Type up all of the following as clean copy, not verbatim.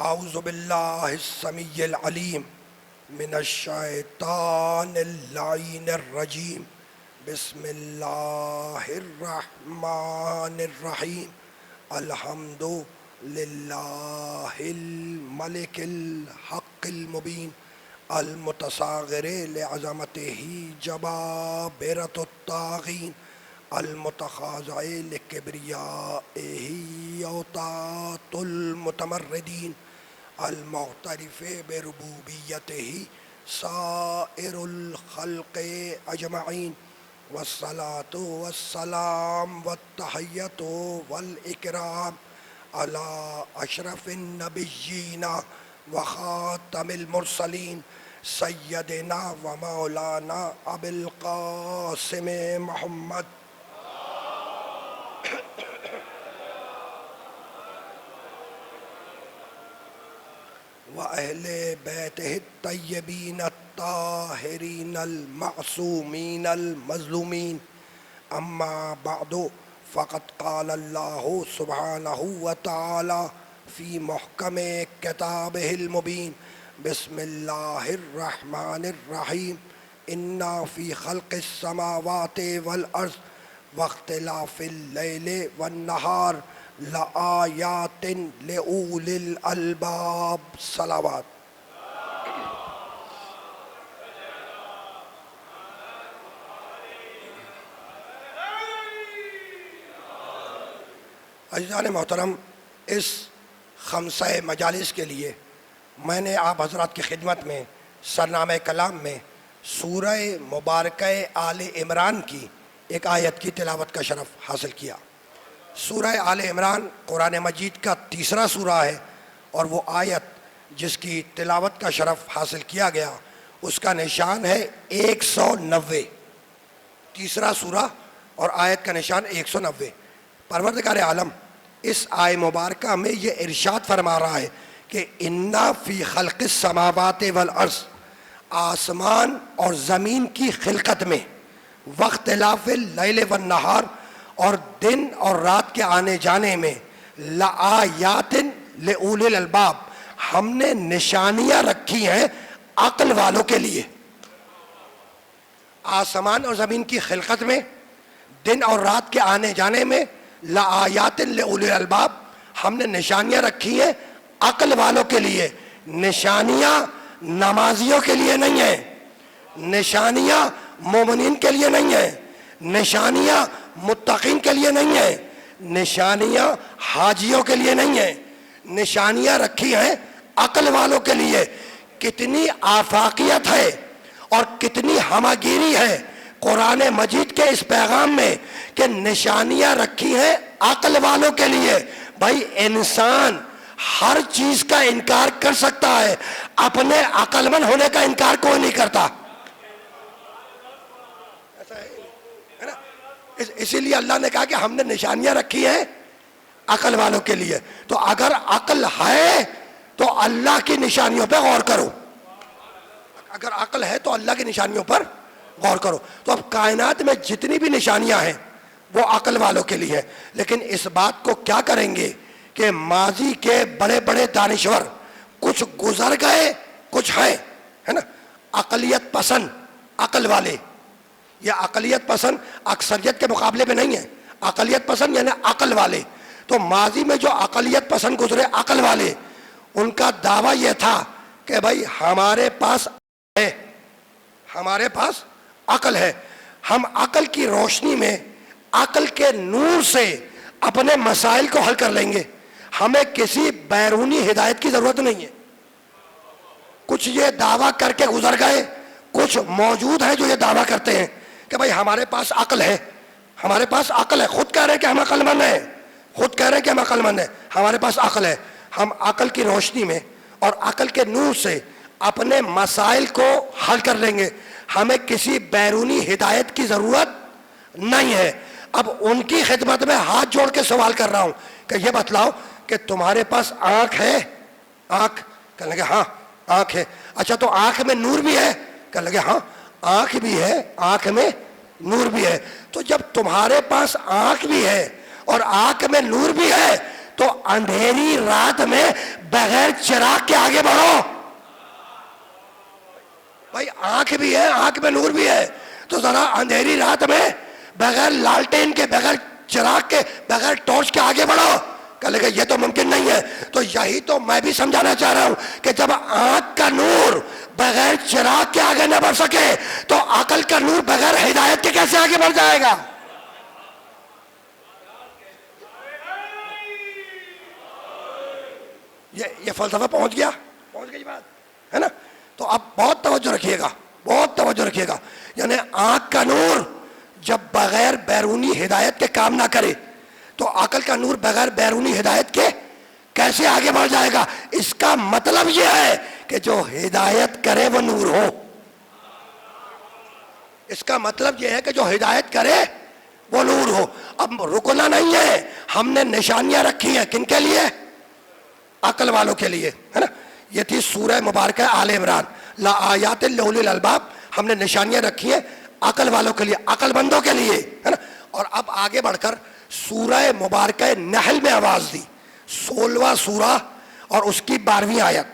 اعوذ باللہ السمیع العلیم من الشیطان اللعین الرجیم بسم اللہ الرحمن الرحیم الحمد للہ الملک الحق المبین المتصاغر لعظمتہ جبابرۃ الطاغین المتخاضع لکبریائہ اوطاط المتمردین المعترف بربوبیتہ سائر الخلق اجمعین والصلاة والسلام والتحیۃ والاکرام علی اشرف النبیین وخاتم المرسلین سیدنا و مولانا ابی القاسم محمد وأهل بيته الطيبين الطاهرين المعصومين المظلومين أما بعد فقد قال الله سبحانه وتعالى في محكم كتابه المبين بسم الله الرحمن الرحيم إن في خلق السماوات والأرض واختلاف الليل والنهار لآیات لأولی الالباب صلوات۔ عزیزان محترم، اس خمسہ مجالس کے لیے میں نے آپ حضرات کی خدمت میں سرنامہ کلام میں سورہ مبارکہ آل عمران کی ایک آیت کی تلاوت کا شرف حاصل کیا۔ سورہ آل عمران قرآن مجید کا تیسرا سورہ ہے، اور وہ آیت جس کی تلاوت کا شرف حاصل کیا گیا اس کا نشان ہے 190۔ تیسرا سورہ اور آیت کا نشان 190۔ پروردگار عالم اس آیت مبارکہ میں یہ ارشاد فرما رہا ہے کہ اِنَّ فِي خَلْقِ السَّمَاوَاتِ وَالْأَرْضِ، آسمان اور زمین کی خلقت میں، واختلاف اللیل والنہار، اور دن اور رات کے آنے جانے میں، لآیات لأولی الالباب، ہم نے نشانیاں رکھی ہیں عقل والوں کے لیے۔ آسمان اور زمین کی خلقت میں، دن اور رات کے آنے جانے میں، لآیات لأولی الالباب، ہم نے نشانیاں رکھی ہیں عقل والوں کے لیے۔ نشانیاں نمازیوں کے لیے نہیں ہیں، نشانیاں مومنین کے لیے نہیں ہیں، نشانیاں متقین کے لیے نہیں ہیں، نشانیاں حاجیوں کے لیے نہیں ہیں، نشانیاں رکھی ہیں عقل والوں کے لیے۔ کتنی آفاقیت ہے اور کتنی ہمہ گیری ہے قرآن مجید کے اس پیغام میں کہ نشانیاں رکھی ہیں عقل والوں کے لیے۔ بھائی، انسان ہر چیز کا انکار کر سکتا ہے، اپنے عقل مند ہونے کا انکار کوئی نہیں کرتا۔ اسی لیے اللہ نے کہا کہ ہم نے نشانیاں رکھی ہیں عقل والوں کے لیے۔ تو اگر عقل ہے تو اللہ کی نشانیوں پہ غور کرو، اگر عقل ہے تو اللہ کی نشانیوں پر غور کرو۔ تو اب کائنات میں جتنی بھی نشانیاں ہیں وہ عقل والوں کے لیے ہیں، لیکن اس بات کو کیا کریں گے کہ ماضی کے بڑے بڑے دانشور کچھ گزر گئے، کچھ ہیں، ہے نا، عقلیت پسند عقل والے۔ یہ عقلیت پسند اکثریت کے مقابلے میں نہیں ہے، عقلیت پسند یعنی عقل والے۔ تو ماضی میں جو عقلیت پسند گزرے عقل والے، ان کا دعویٰ یہ تھا کہ بھائی ہمارے پاس ہے، ہمارے پاس عقل ہے، ہم عقل کی روشنی میں، عقل کے نور سے اپنے مسائل کو حل کر لیں گے، ہمیں کسی بیرونی ہدایت کی ضرورت نہیں ہے۔ کچھ یہ دعویٰ کر کے گزر گئے، کچھ موجود ہیں جو یہ دعویٰ کرتے ہیں کہ بھائی ہمارے پاس عقل ہے، ہمارے پاس عقل ہے، خود کہہ رہے ہیں کہ ہم عقل مند ہیں، خود کہہ رہے ہیں کہ ہم عقل مند ہیں، ہمارے پاس عقل ہے، ہم عقل کی روشنی میں اور عقل کے نور سے اپنے مسائل کو حل کر لیں گے، ہمیں کسی بیرونی ہدایت کی ضرورت نہیں ہے۔ اب ان کی خدمت میں ہاتھ جوڑ کے سوال کر رہا ہوں کہ یہ بتلاؤ کہ تمہارے پاس آنکھ ہے؟ آنکھ؟ کہنے لگے ہاں آنکھ ہے۔ اچھا تو آنکھ میں نور بھی ہے؟ کہنے لگے ہاں آنکھ بھی ہے، آنکھ میں نور بھی ہے۔ تو جب تمہارے پاس آنکھ بھی ہے اور آنکھ میں نور بھی ہے تو اندھیری رات میں بغیر چراغ کے آگے بڑھو. بھائی آنکھ بھی ہے, آنکھ میں نور بھی ہے, تو ذرا اندھیری رات میں بغیر لالٹین کے, بغیر چراغ کے, بغیر ٹارچ کے آگے بڑھو. کہے گا یہ تو ممکن نہیں ہے. تو یہی تو میں بھی سمجھانا چاہ رہا ہوں کہ جب آنکھ کا نور بغیر چراغ کے آگے نہ بڑھ سکے تو عقل کا نور بغیر ہدایت کے کیسے آگے بڑھ جائے گا؟ یہ فلسفہ پہنچ گئی بات ہے نا. تو اب بہت توجہ رکھیے گا, بہت توجہ رکھیے گا. یعنی آنکھ کا نور جب بغیر بیرونی ہدایت کے کام نہ کرے تو عقل کا نور بغیر بیرونی ہدایت کے کیسے آگے بڑھ جائے گا؟ اس کا مطلب یہ ہے کہ جو ہدایت کرے وہ نور ہو. اس کا مطلب یہ ہے کہ جو ہدایت کرے وہ نور ہو. اب رکنا نہیں ہے, ہم نے نشانیاں رکھی ہیں. کن کے لیے؟ عقل والوں کے لیے, ہے نا. یہ تھی سورہ مبارکہ آل عمران, لا آیات لأولی الالباب. ہم نے نشانیاں رکھی ہیں عقل والوں کے لیے, عقل مندوں کے لیے, ہے نا. اور اب آگے بڑھ کر سورہ مبارکہ نحل میں آواز دی, 16واں سورہ اور اس کی 12ویں آیت.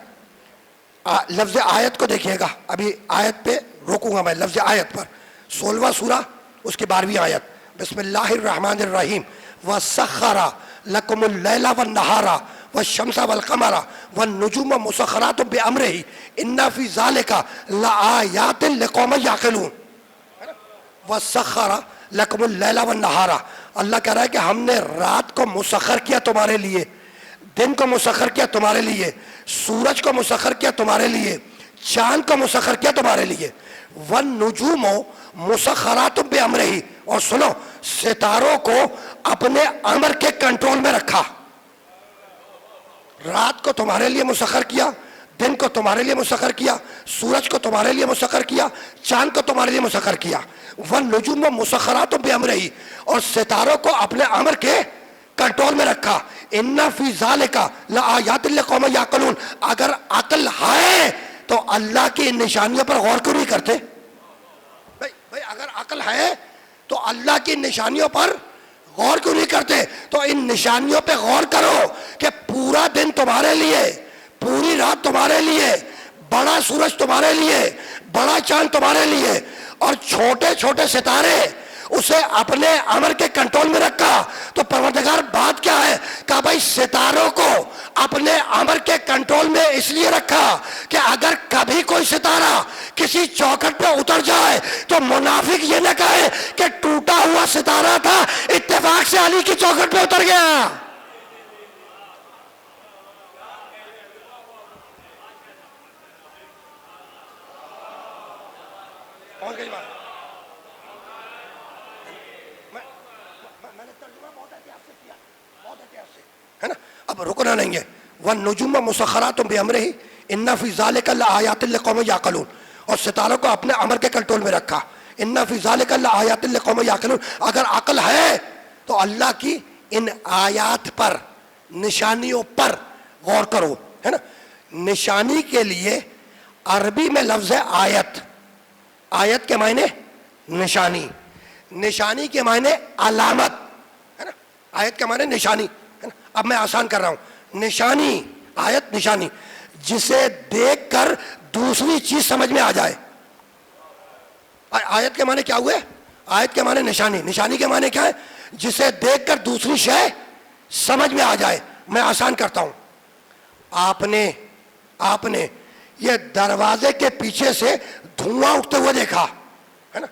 لفظ آیت کو دیکھیے گا, ابھی آیت پہ روکوں گا میں, لفظ آیت پر. 16واں سورہ اس کی 12ویں آیت. بسم اللہ الرحمن الرحیم. وَسَخَّرَ لَكُمُ اللَّيْلَ وَالنَّهَارَ وَالشَّمْسَ وَالْقَمَرَ وَالنُّجُومَ مُسَخَّرَاتٌ بِأَمْرِهِ إِنَّ فِي ذَلِكَ لَآيَاتٍ لِقَوْمٍ يَعْقِلُونَ. وَسَخَّرَ لَكُمُ اللَّيْلَ وَالنَّهَارَ. اللہ کہہ رہا ہے کہ ہم نے رات کو مسخر کیا تمہارے لیے, دن کو مسخر کیا تمہارے لیے, سورج کو مسخر کیا تمہارے لیے, چاند کو مسخر کیا تمہارے لیے. وَالنُّجُومُ مُسَخَّرَاتٌ بِأَمْرِهِ. اور سنو, ستاروں کو اپنے امر کے کنٹرول میں رکھا. رات کو تمہارے لیے مسخر کیا, دن کو تمہارے لیے مسخر کیا, سورج کو تمہارے لیے مسخر کیا, چاند کو تمہارے لیے مسخر کیا. وَالنُّجُومُ مُسَخَّرَاتٌ بِأَمْرِهِ. اور ستاروں کو اپنے امر کے کنٹرول میں رکھا. اِنَّ فِي ذَلِكَ لَآيَاتٍ لِقَوْمٍ يَعْقِلُونَ. اگر عقل ہے تو اللہ کی ان نشانیوں پر غور کیوں نہیں کرتے؟ بھائی اگر عقل ہے تو اللہ کی نشانیوں پر غور کیوں نہیں کرتے؟ تو ان نشانیوں پہ غور کرو کہ پورا دن تمہارے لیے, پوری رات تمہارے لیے, بڑا سورج تمہارے لیے, بڑا چاند تمہارے لیے, اور چھوٹے چھوٹے ستارے اسے اپنے امر کے کنٹرول میں رکھا. تو پروردگار بات کیا ہے؟ کہا بھائی ستاروں کو اپنے امر کے کنٹرول میں اس لیے رکھا کہ اگر کبھی کوئی ستارہ کسی چوکھٹ پہ اتر جائے تو منافق یہ نہ کہے کہ ٹوٹا ہوا ستارہ تھا, اتفاق سے علی کی چوکھٹ پہ اتر گیا. ہے نا. اب رکنا نہیں ہے. وَالنُّجُومَ مُسَخَّرَاتٌ بِأَمْرِهِ إِنَّ فِي ذَلِكَ لَآيَاتٍ لِقَوْمٍ يَعْقِلُونَ. اور ستاروں کو اپنے امر کے کنٹرول میں رکھا. إِنَّ فِي ذَلِكَ لَآيَاتٍ لِقَوْمٍ يَعْقِلُونَ. اگر عقل ہے تو اللہ کی ان آیات پر, نشانیوں پر غور کرو, ہے نا. نشانی کے لیے عربی میں لفظ ہے آیت. آیت کے معنی نشانی, نشانی کے معنی علامت, ہے نا. آیت کے معنی نشانی. اب میں آسان کر رہا ہوں. نشانی, آیت نشانی, جسے دیکھ کر دوسری چیز سمجھ میں آ جائے. آیت کے معنی کیا ہوئے؟ آیت کے معنی نشانی. نشانی کے معنی کیا ہے؟ جسے دیکھ کر دوسری شے سمجھ میں آ جائے. میں آسان کرتا ہوں. آپ نے یہ دروازے کے پیچھے سے دھواں اٹھتے ہوئے دیکھا, ہے نا.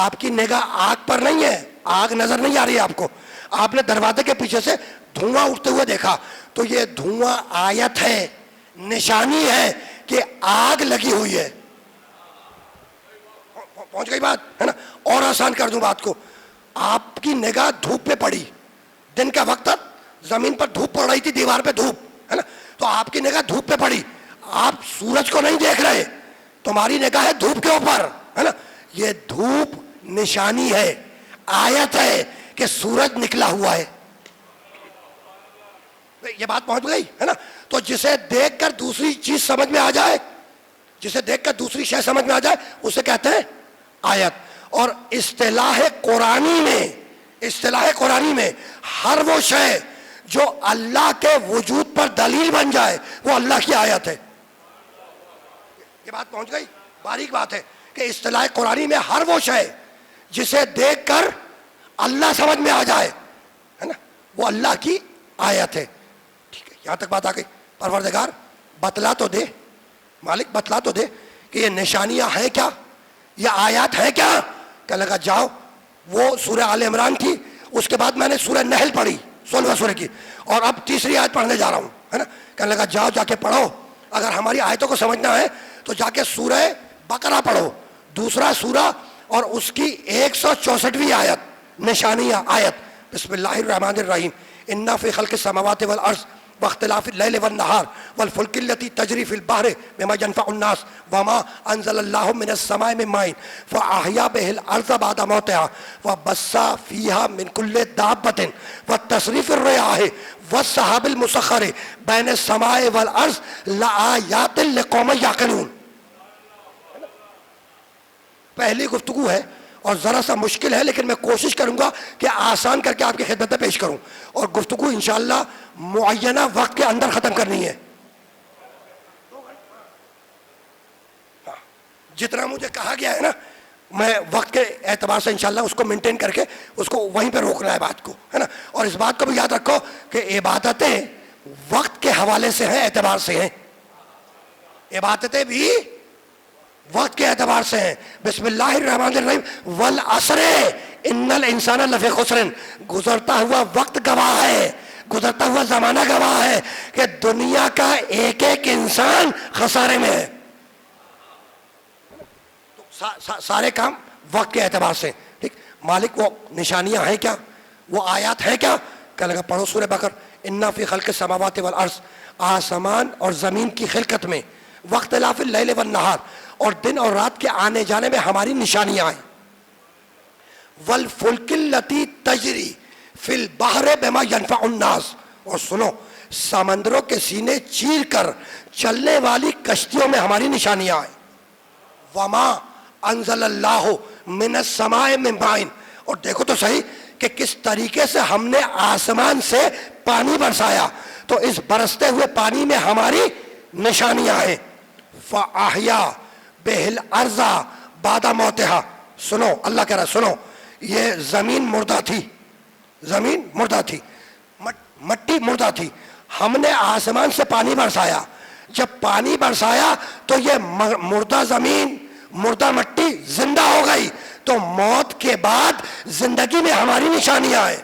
آپ کی نگاہ آگ پر نہیں ہے, آگ نظر نہیں آ رہی ہے آپ کو. آپ نے دروازے کے پیچھے سے دھواں اٹھتے ہوئے دیکھا. تو یہ دھواں آیت ہے, نشانی ہے کہ آگ لگی ہوئی ہے. پہنچ گئی بات, ہے نا. اور آسان کر دوں بات کو. آپ کی نگاہ دھوپ پہ پڑی, دن کا وقت تھا, زمین پر دھوپ پڑ رہی تھی, دیوار پہ دھوپ, ہے نا. تو آپ کی نگاہ دھوپ پہ پڑی, آپ سورج کو نہیں دیکھ رہے, تمہاری نگاہ ہے دھوپ کے اوپر, ہے نا. یہ دھوپ نشانی ہے, آیت ہے کہ سورج نکلا ہوا ہے. یہ بات پہنچ گئی, ہے نا. تو جسے دیکھ کر دوسری چیز سمجھ میں آ جائے, جسے دیکھ کر دوسری شے سمجھ میں آ جائے, اسے کہتے ہیں آیت. اور اصطلاح قرآنی میں ہر وہ شے جو اللہ کے وجود پر دلیل بن جائے وہ اللہ کی آیت ہے. یہ بات پہنچ گئی؟ باریک بات ہے کہ اصطلاح قرآنی میں ہر وہ شے جسے دیکھ کر اللہ سمجھ میں آ جائے ہے نا وہ اللہ کی آیت ہے. ٹھیک ہے, یہاں تک بات آ گئی. پروردگار بتلا تو دے, مالک بتلا تو دے کہ یہ نشانیاں ہیں کیا, یہ آیات ہیں کیا. کہنے لگا جاؤ, وہ سورہ آل عمران تھی, اس کے بعد میں نے سورہ نحل پڑھی 16 سورہ کی, اور اب تیسری آیت پڑھنے جا رہا ہوں ہے نا. کہنے لگا جاؤ جا کے پڑھو, اگر ہماری آیتوں کو سمجھنا ہے تو جا کے سورہ بقرہ پڑھو, دوسرا سورہ اور اس کی 164ویں آیت نشانیہ آیت. بسم اللہ الرحمن الرحیم. انا فی خلق السماوات والارض واختلاف اللیل والنہار والفلک التي تجری فی البحر بما ينفع الناس وما انزل اللہ من السماء من ماء فاحیا به الارض بعد موتها وبث فیها من کل دابة وتصریف الرياح والسحاب المسخر بین السماء والارض لآیات لقوم یعقلون. پہلی گفتگو ہے اور ذرا سا مشکل ہے, لیکن میں کوشش کروں گا کہ آسان کر کے آپ کی خدمت میں پیش کروں, اور گفتگو انشاءاللہ معینہ وقت کے اندر ختم کرنی ہے. جتنا مجھے کہا گیا ہے نا, میں وقت کے اعتبار سے انشاءاللہ اس کو مینٹین کر کے اس کو وہیں پہ روکنا ہے بات کو ہے نا. اور اس بات کو بھی یاد رکھو کہ عبادتیں وقت کے حوالے سے ہیں, اعتبار سے ہیں. عبادتیں بھی وقت کے اعتبار سے ہیں. بسم اللہ الرحمن الرحیم. والعصر ان الانسان لفی خسر. گزرتا ہوا وقت گواہ ہے, گزرتا ہوا زمانہ گواہ ہے کہ دنیا کا ایک ایک انسان خسارے میں ہے. سارے کام وقت کے اعتبار سے. ٹھیک, مالک وہ نشانیاں ہیں کیا, وہ آیات ہیں کیا. کہنے لگا پڑھو سورہ بقرہ. انا فی خلق السماوات والارض, آسمان اور زمین کی خلقت میں, واختلاف اللیل والنہار, اور دن اور رات کے آنے جانے میں ہماری نشانیاں ہیں. والفلک التی تجری فی البحر بما ینفع الناس, اور سنو سمندروں کے سینے چیر کر چلنے والی کشتیوں میں ہماری نشانیاں ہیں. وما انزل اللہ من السماء من ماء, اور دیکھو تو صحیح کہ کس طریقے سے ہم نے آسمان سے پانی برسایا, تو اس برستے ہوئے پانی میں ہماری نشانیاں ہیں. فاحیا بہ الارض بعد موتها. سنو اللہ کہہ رہا سنو, یہ زمین مردہ تھی, زمین مردہ تھی, مٹی مردہ تھی, ہم نے آسمان سے پانی برسایا. جب پانی برسایا تو یہ مردہ زمین مردہ مٹی زندہ ہو گئی, تو موت کے بعد زندگی میں ہماری نشانیاں ہیں.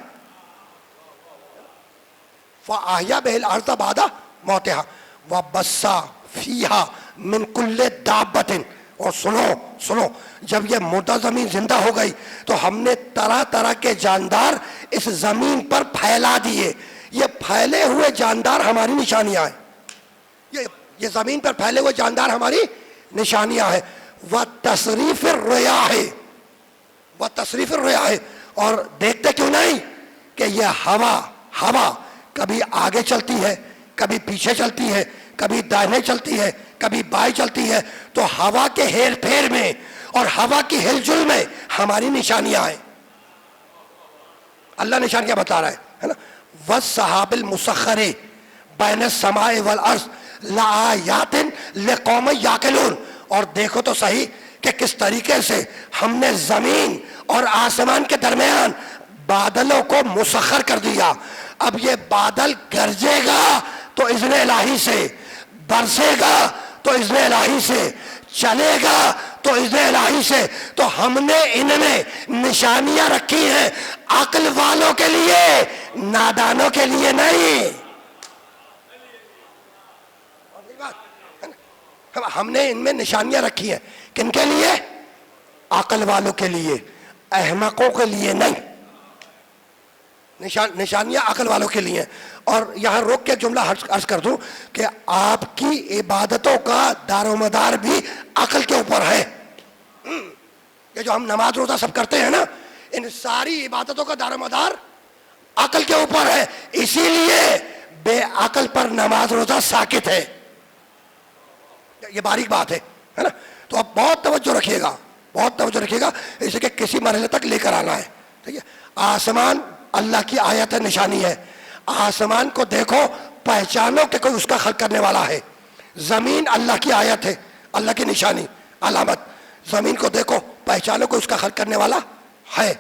فاحیا بہ الارض بعد موتها وبث فیہا من کل دابۃ. اور سنو جب یہ مردہ زمین زندہ ہو گئی تو ہم نے طرح طرح کے جاندار اس زمین پر پھیلا دیے. یہ پھیلے ہوئے جاندار ہماری نشانیاں ہیں, یہ زمین پر پھیلے ہوئے جاندار ہماری نشانیاں ہیں. وتصریف الریاح, وتصریف الریاح, اور دیکھتے کیوں نہیں کہ یہ ہوا کبھی آگے چلتی ہے, کبھی پیچھے چلتی ہے, کبھی دائیں چلتی ہے, کبھی بائیں چلتی ہے. تو ہوا کے ہیر پھیر میں اور ہوا کی ہل جل میں ہماری نشانیاں ہیں. اللہ نشانیاں بتا رہا ہے نا. والسحاب المسخر بین السماء والارض لآیات لقوم یعقلون. اور دیکھو تو صحیح کہ کس طریقے سے ہم نے زمین اور آسمان کے درمیان بادلوں کو مسخر کر دیا. اب یہ بادل گرجے گا تو اذن الہی سے, برسے گا تو اذن الہی سے, چلے گا تو اذن الہی سے. تو ہم نے ان میں نشانیاں رکھی ہیں عقل والوں کے لیے, نادانوں کے لیے نہیں. ہم نے ان میں نشانیاں رکھی ہیں, کن کے لیے؟ عقل والوں کے لیے, احمقوں کے لیے نہیں. نشانیاں عقل والوں کے لیے. اور یہاں روک کے جملہ عرض کر دوں کہ آپ کی عبادتوں کا دار و مدار بھی عقل کے اوپر ہے. یہ جو ہم نماز روزہ سب کرتے ہیں نا, ان ساری عبادتوں کا دار و مدار عقل کے اوپر ہے. اسی لیے بے عقل پر نماز روزہ ساکت ہے. یہ باریک بات ہے نا. تو اب بہت توجہ رکھیے گا, بہت توجہ رکھیے گا, اسے کہ کسی مرحلے تک لے کر آنا ہے. ٹھیک ہے, آسمان اللہ کی آیت ہے, نشانی ہے. آسمان کو دیکھو پہچانو کہ کوئی اس کا خلق کرنے والا ہے. زمین اللہ کی آیت ہے, اللہ کی نشانی, علامت. زمین کو دیکھو پہچانو کہ اس کا خلق کرنے والا ہے.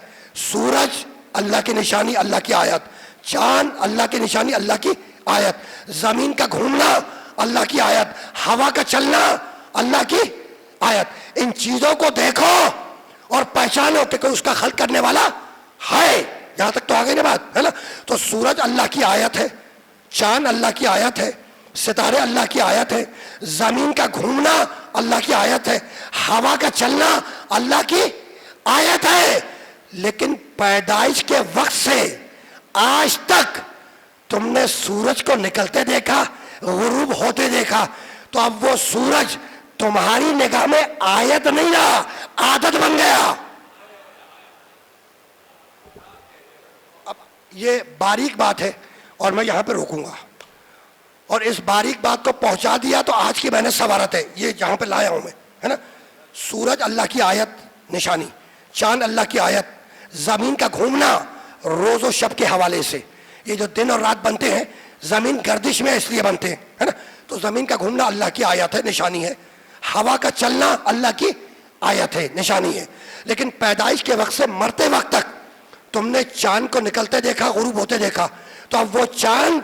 سورج اللہ کی نشانی, اللہ کی آیت. چاند اللہ کی نشانی, اللہ کی آیت. زمین کا گھومنا اللہ کی آیت. ہوا کا چلنا اللہ کی آیت. ان چیزوں کو دیکھو اور پہچانو کہ کوئی اس کا خلق کرنے والا ہے. یہاں تک تو آگے نہیں بات ہے نا. تو سورج اللہ کی آیت ہے, چاند اللہ کی آیت ہے, ستارے اللہ کی آیت ہے, زمین کا گھومنا اللہ کی آیت ہے, ہوا کا چلنا اللہ کی آیت ہے. لیکن پیدائش کے وقت سے آج تک تم نے سورج کو نکلتے دیکھا, غروب ہوتے دیکھا, تو اب وہ سورج تمہاری نگاہ میں آیت نہیں رہا, عادت بن گیا. اب یہ باریک بات ہے اور میں یہاں پہ روکوں گا, اور اس باریک بات کو پہنچا دیا تو آج کی میں نے سوارت ہے, یہ جہاں پہ لایا ہوں میں, ہے نا. سورج اللہ کی آیت نشانی, چاند اللہ کی آیت, زمین کا گھومنا روز و شب کے حوالے سے. یہ جو دن اور رات بنتے ہیں زمین گردش میں اس لیے بنتے ہیں, ہے نا. تو زمین کا گھومنا اللہ کی آیت ہے, نشانی ہے. ہوا کا چلنا اللہ کی آیت ہے, نشانی ہے. لیکن پیدائش کے وقت سے مرتے وقت تک تم نے چاند کو نکلتے دیکھا, غروب ہوتے دیکھا, تو اب وہ چاند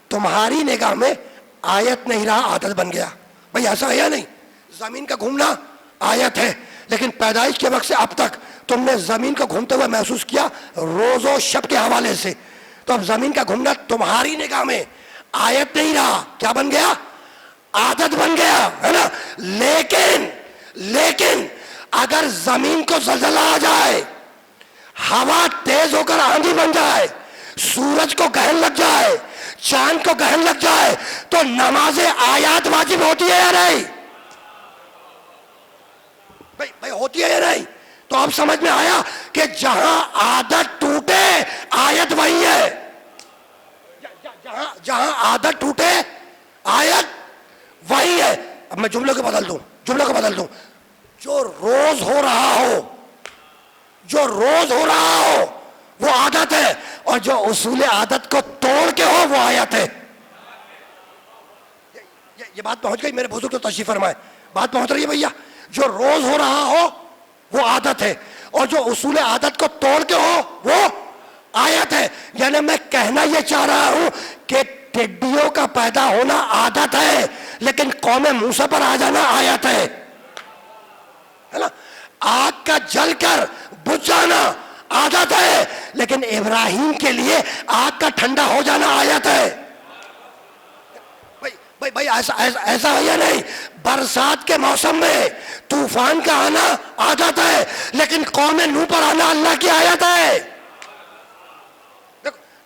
تمہاری نگاہ میں آیت نہیں رہا, عادت بن گیا. بھئی ایسا ہے یا نہیں؟ زمین کا گھومنا آیت ہے, لیکن پیدائش کے وقت سے اب تک تم نے زمین کو گھومتے ہوئے محسوس کیا روز و شب کے حوالے سے. تو اب زمین کا گھومنا تمہاری نگاہ میں آیت نہیں رہا, کیا بن گیا؟ عادت بن گیا, ہے نا. لیکن اگر زمین کو زلزلہ آ جائے, ہوا تیز ہو کر آندھی بن جائے, سورج کو گرہن لگ جائے, چاند کو گرہن لگ جائے, تو نماز آیات واجب ہوتی ہے یا نہیں؟ بھائی ہوتی ہے یا نہیں؟ تو اب سمجھ میں آیا کہ جہاں عادت ٹوٹے آیت وہی ہے. جہاں عادت ٹوٹے آیت وہی ہے. اب میں جملے کو بدل دوں. جو روز ہو رہا ہو وہ عادت ہے, اور جو اصول عادت کو توڑ کے ہو وہ آیت ہے. یہ بات پہنچ گئی میرے بزرگ تو تشریف فرمائے, بات پہنچ رہی ہے بھیا. جو روز ہو رہا ہو وہ عادت ہے, اور جو اصول عادت کو توڑ کے ہو وہ آیت ہے. یعنی میں کہنا یہ چاہ رہا ہوں کہ ٹڈیوں کا پیدا ہونا عادت ہے, لیکن قوم موسیٰ پر آ جانا آیت ہے نا. آگ کا جل کر بجھ جانا عادت ہے, لیکن ابراہیم کے لیے آگ کا ٹھنڈا ہو جانا آیت ہے. بھائی ایسا ہے یا نہیں؟ برسات کے موسم میں طوفان کا آنا عادت ہے, لیکن قوم نوح پر آنا اللہ کی آیت ہے.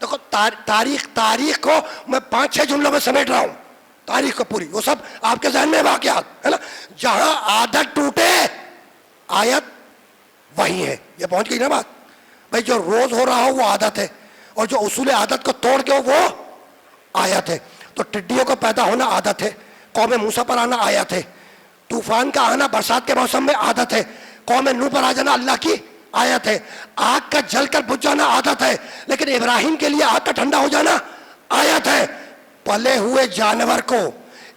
دیکھو تاریخ کو میں 5-6 جملوں میں سمیٹ رہا ہوں, تاریخ کو پوری, وہ سب آپ کے ذہن میں واقعات ہے نا. جہاں عادت ٹوٹے آیت وہی ہے. یہ پہنچ گئی نا بات. بھائی جو روز ہو رہا ہو وہ عادت ہے, اور جو اصول عادت کو توڑ کے ہو وہ آیت ہے. تو ٹڈیوں کو پیدا ہونا عادت ہے, قوم موسیٰ پر آنا آیت ہے. طوفان کا آنا برسات کے موسم میں عادت ہے, قوم نوح پر آ جانا اللہ کی آیت ہے. آگ کا جل کر بجھ جانا عادت ہے, لیکن ابراہیم کے لیے آگ کا ٹھنڈا ہو جانا آیت ہے. پلے ہوئے جانور کو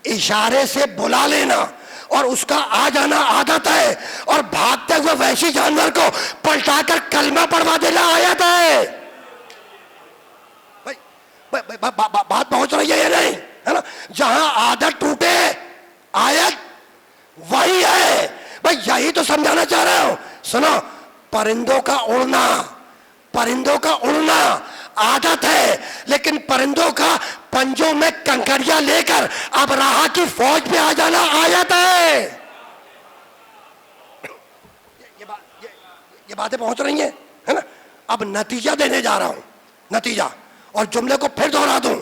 اشارے سے بلا لینا اور اس کا آ جانا عادت ہے, اور بھاگتے ہوئے وحشی جانور کو پلٹا کر کلمہ پڑھوا دینا آیت ہے. بات پہنچ رہی ہے یا نہیں, ہے نا. جہاں عادت ٹوٹے آیت وہی ہے. بھائی یہی تو سمجھانا چاہ رہا ہوں. سنو, پرندوں کا اڑنا عادت ہے, لیکن پرندوں کا پنجوں میں کنکریاں لے کر ابراہا کی فوج پہ آ جانا آیت ہے. یہ باتیں پہنچ رہی ہیں, ہے نا. اب نتیجہ دینے جا رہا ہوں, نتیجہ, اور جملے کو پھر دوہرا دوں.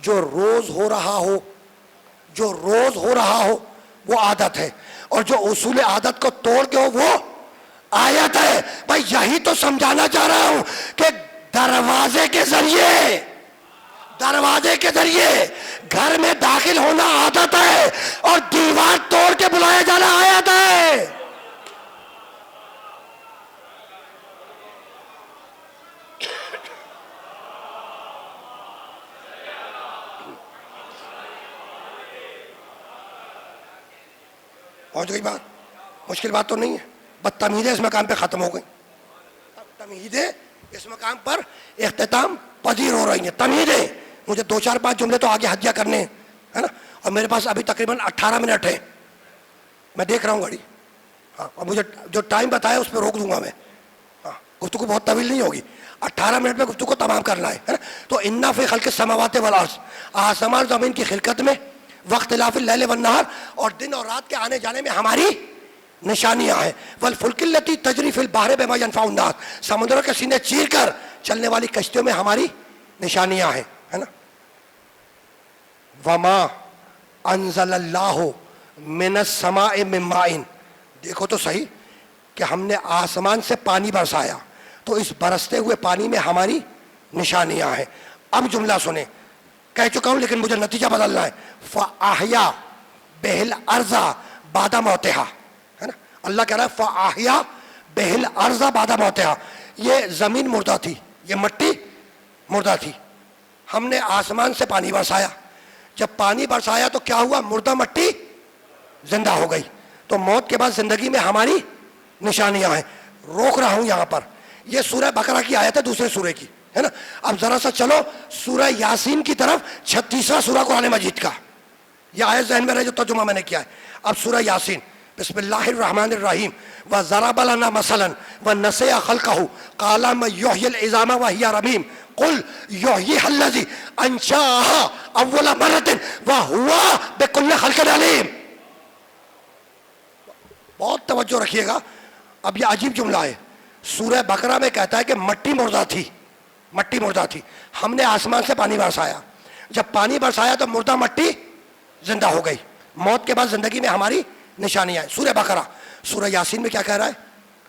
جو روز ہو رہا ہو وہ عادت ہے, اور جو اصول عادت کو توڑ کے ہو وہ آیت ہے. بھائی یہی تو سمجھانا چاہ رہا ہوں کہ دروازے کے ذریعے گھر میں داخل ہونا عادت ہے, اور دیوار توڑ کے بلایا جانا آیت ہے. پہنچ گئی بات؟ مشکل بات تو نہیں ہے. بدتمیزیں اس مقام پہ ختم ہو گئی. تمیزیں اس مقام پر اختتام پذیر ہو رہی ہیں. تمیزیں. مجھے 2-4-5 جملے تو آگے ہدیہ کرنے ہیں, ہے نا, اور میرے پاس ابھی تقریباً 18 منٹ ہے. میں دیکھ رہا ہوں گھڑی, ہاں, اور مجھے جو ٹائم بتایا اس پہ روک دوں گا میں. ہاں, گفتگو بہت طویل نہیں ہوگی, 18 منٹ میں گفتگو کو تمام کرنا ہے نا. تو انا فی خلق السماوات والارض, آسمان زمین کی خلقت میں, واختلاف اللیل والنہار, اور دن اور رات کے آنے جانے میں ہماری نشانیاں ہیں. والفلک التی تجری فی البحر بما ینفع الناس, سمندروں کے سینے چیر کر چلنے والی کشتیوں میں ہماری نشانیاں ہیں, ہے نا. وما انزل اللہ من السماء من ماء, دیکھو تو صحیح کہ ہم نے آسمان سے پانی برسایا, تو اس برستے ہوئے پانی میں ہماری نشانیاں ہیں. اب جملہ سنیں, کہہ چکا ہوں لیکن مجھے نتیجہ بدلنا ہے. فَأَحْيَا بِهِ الْأَرْضَ بَعْدَ مَوْتِهَا, ہے نا. اللہ کہہ رہا ہے فَأَحْيَا بِهِ الْأَرْضَ بَعْدَ مَوْتِهَا, یہ زمین مردہ تھی, یہ مٹی مردہ تھی, ہم نے آسمان سے پانی برسایا. جب پانی برسایا تو کیا ہوا؟ مردہ مٹی زندہ ہو گئی. تو موت کے بعد زندگی میں ہماری نشانیاں ہیں. روک رہا ہوں یہاں پر, یہ سورہ بقرہ کی آیت ہے, دوسرے سورے کی, ہے نا. اب ذرا سا چلو سورہ یاسین کی طرف, 36واں سورہ قرآن مجید کا. یہ آیت ذہن میں رہے جو ترجمہ میں نے کیا ہے. اب سورہ یاسین, بسم اللہ الرحمن الرحیم. وَضَرَبَ لَنَا مَثَلًا وَنَسِیَ خَلْقَهُ قَالَ مَن يُحْيِي الْعِظَامَ وَهِيَ رَمِيمٌ قُلْ يُحْيِيهَا الَّذِي أَنشَأَهَا أَوَّلَ مَرَّةٍ وَهُوَ بِكُلِّ خَلْقٍ عَلِيمٌ. بہت توجہ رکھیے گا. اب یہ عجیب جملہ ہے. سورہ بقرہ میں کہتا ہے کہ مٹی مردہ تھی, مٹی مردہ تھی, ہم نے آسمان سے پانی برسایا. جب پانی برسایا تو مردہ مٹی زندہ ہو گئی. موت کے بعد زندگی میں ہماری نشانیاں ہیں. سورہ بقرہ. سورہ یاسین میں کیا کہہ رہا ہے؟